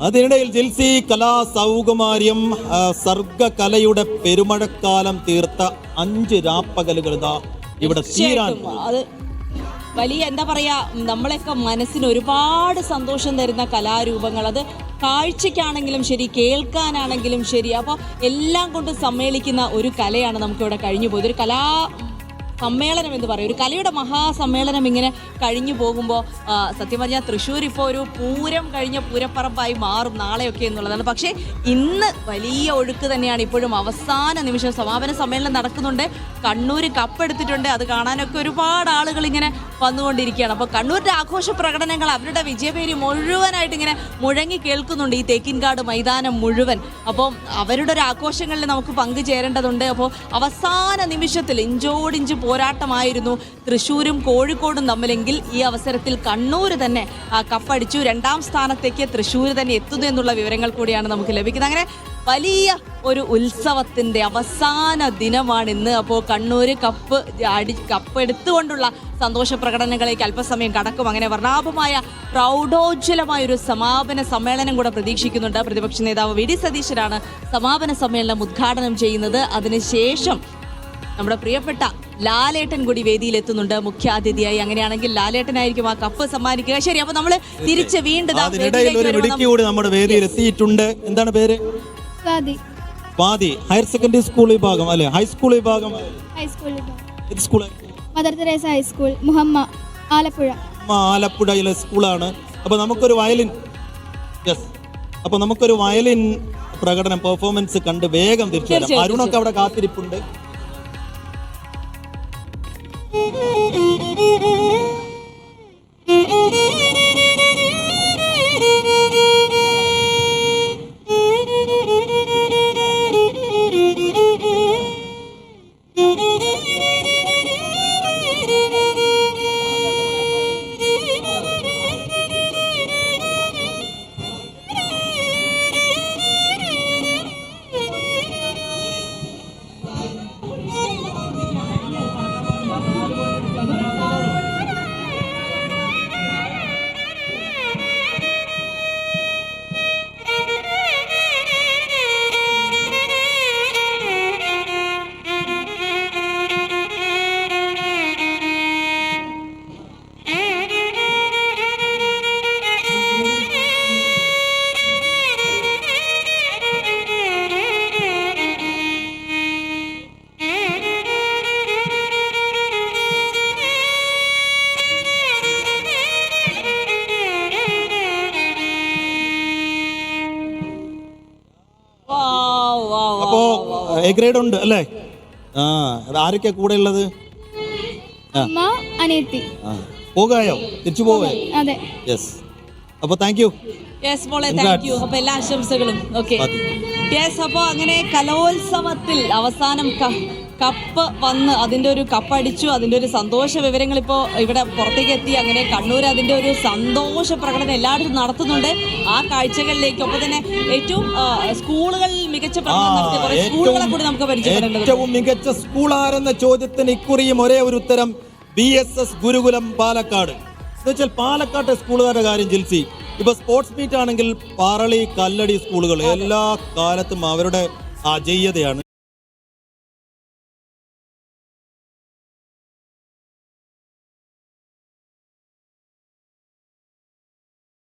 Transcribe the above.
അതിനിടയിൽ ജിൽസി കലാസൗകുമാര്യം സർഗകലയുടെ പെരുമഴക്കാലം തീർത്ത 5 രാപ്പകലുകൾ ഇതാ ഇവിടെ തീരാൻ. അത് വലിയ എന്താ പറയാ, നമ്മളെയൊക്കെ മനസ്സിന് ഒരുപാട് സന്തോഷം തരുന്ന കലാരൂപങ്ങൾ. അത് കാഴ്ചയ്ക്കാണെങ്കിലും ശരി, കേൾക്കാനാണെങ്കിലും ശരി, അപ്പോൾ എല്ലാം കൊണ്ട് സമ്മേളിക്കുന്ന ഒരു കലയാണ് നമുക്കിവിടെ കഴിഞ്ഞു പോയത്. ഒരു കലാ സമ്മേളനം എന്ന് പറയും, ഒരു കലയുടെ മഹാസമ്മേളനം ഇങ്ങനെ കഴിഞ്ഞു പോകുമ്പോൾ സത്യം പറഞ്ഞാൽ തൃശ്ശൂർ ഇപ്പോൾ ഒരു പൂരം കഴിഞ്ഞ പൂരപ്പറമ്പായി മാറും നാളെയൊക്കെ എന്നുള്ളതാണ്. പക്ഷേ ഇന്ന് വലിയ ഒഴുക്ക് തന്നെയാണ്. ഇപ്പോഴും അവസാന നിമിഷം സമാപന സമ്മേളനം നടക്കുന്നുണ്ട്. കണ്ണൂർ കപ്പെടുത്തിട്ടുണ്ട്. അത് കാണാനൊക്കെ ഒരുപാട് ആളുകൾ ഇങ്ങനെ വന്നുകൊണ്ടിരിക്കുകയാണ്. അപ്പോൾ കണ്ണൂരിൻ്റെ ആഘോഷ പ്രകടനങ്ങൾ, അവരുടെ വിജയപേരി മുഴുവനായിട്ട് ഇങ്ങനെ മുഴങ്ങി കേൾക്കുന്നുണ്ട് ഈ തേക്കിൻകാട് മൈതാനം മുഴുവൻ. അപ്പോൾ അവരുടെ ഒരു ആഘോഷങ്ങളിൽ നമുക്ക് പങ്കുചേരേണ്ടതുണ്ട്. അപ്പോൾ അവസാന നിമിഷത്തിൽ ഇഞ്ചോടിഞ്ച് പോരാട്ടമായിരുന്നു തൃശ്ശൂരും കോഴിക്കോടും തമ്മിലെങ്കിൽ ഈ അവസരത്തിൽ കണ്ണൂർ തന്നെ ആ കപ്പടിച്ചു. 2ാം സ്ഥാനത്തേക്ക് തൃശ്ശൂർ തന്നെ എത്തുന്നു എന്നുള്ള വിവരങ്ങൾ കൂടിയാണ് നമുക്ക് ലഭിക്കുന്നത്. അങ്ങനെ വലിയ ഒരു ഉത്സവത്തിൻ്റെ അവസാന ദിനമാണിന്ന്. അപ്പോൾ കണ്ണൂർ കപ്പ് എടുത്തുകൊണ്ടുള്ള സന്തോഷ പ്രകടനങ്ങളിലേക്ക് അല്പസമയം കടക്കും. അങ്ങനെ വർണ്ണാഭമായ പ്രൗഢോജ്വലമായൊരു സമാപന സമ്മേളനം കൂടെ പ്രതീക്ഷിക്കുന്നുണ്ട്. പ്രതിപക്ഷ നേതാവ് വി ഡി സതീശനാണ് സമാപന സമ്മേളനം ഉദ്ഘാടനം ചെയ്യുന്നത്. അതിനുശേഷം നമ്മുടെ പ്രിയപ്പെട്ട ലാലേട്ടൻ കൂടി വേദിയിലെത്തുന്നുണ്ട് മുഖ്യാതിഥിയായി. അങ്ങനെയാണെങ്കിൽ ലാലേട്ടനായിരിക്കും ആ കപ്പ് സമ്മാനിക്കുക. ശരി, അപ്പൊ നമ്മള് തിരിച്ച് വീണ്ടും നമ്മുടെ വേദിയിൽ എത്തിയിട്ടുണ്ട്. എന്താണ് പേര്? സ്വാതി. ഹയർ സെക്കൻഡറി സ്കൂൾ വിഭാഗം അല്ലെ? ഹൈസ്കൂൾ വിഭാഗം? Mother Teresa high school, Muhamma, Alappuzha. ആലപ്പുഴയിലെ സ്കൂളാണ്. അപ്പൊ നമുക്കൊരു വയലിൻ പ്രകടനം പെർഫോമൻസ് കണ്ട് വേഗം തിരിച്ചു വരാം. അരുണൊക്കെ അവിടെ കാത്തിരിപ്പുണ്ട്. ഗ്രേഡ് ഉണ്ട് അല്ലേ? ആരൊക്കെ കൂടെ ഉള്ളത്? പോകായോ? തിരിച്ചു പോവേ? യെസ്. അപ്പോൾ താങ്ക് യു. യെസ് മോളെ, താങ്ക് യു. അപ്പോൾ എല്ലാ ആശംസകളും. ഓക്കെ. യെസ്. അപ്പോൾ അങ്ങനെ കലോത്സവത്തിൽ അവസാനം കപ്പ് വന്ന് അതിൻ്റെ ഒരു കപ്പടിച്ചു. അതിൻ്റെ ഒരു സന്തോഷ വിവരങ്ങൾ ഇപ്പോൾ ഇവിടെ പുറത്തേക്ക് എത്തി. അങ്ങനെ കണ്ണൂർ അതിൻ്റെ ഒരു സന്തോഷ പ്രകടനം എല്ലായിടത്തും നടത്തുന്നുണ്ട്. ആ കാഴ്ചകളിലേക്ക് ഒപ്പം തന്നെ ഏറ്റവും സ്കൂളുകളിൽ മികച്ച പ്രകടനം നടത്തിയ കുറേ സ്കൂളുകളെ കൂടി നമുക്ക് പരിചയപ്പെടേണ്ടത്. ഏറ്റവും മികച്ച സ്കൂൾ ആരെന്ന ചോദ്യത്തിന് ഇക്കുറിയും ഒരേ ഒരു ഉത്തരം BSS ഗുരുകുലം പാലക്കാട്. എന്നുവെച്ചാൽ പാലക്കാട്ടെ സ്കൂളുകാരുടെ കാര്യം ജിൽസി, ഇപ്പൊ സ്പോർട്സ് മീറ്റ് ആണെങ്കിൽ പറളി, കല്ലടി സ്കൂളുകൾ എല്ലാ കാലത്തും അവരുടെ അജയ്യതയാണ്.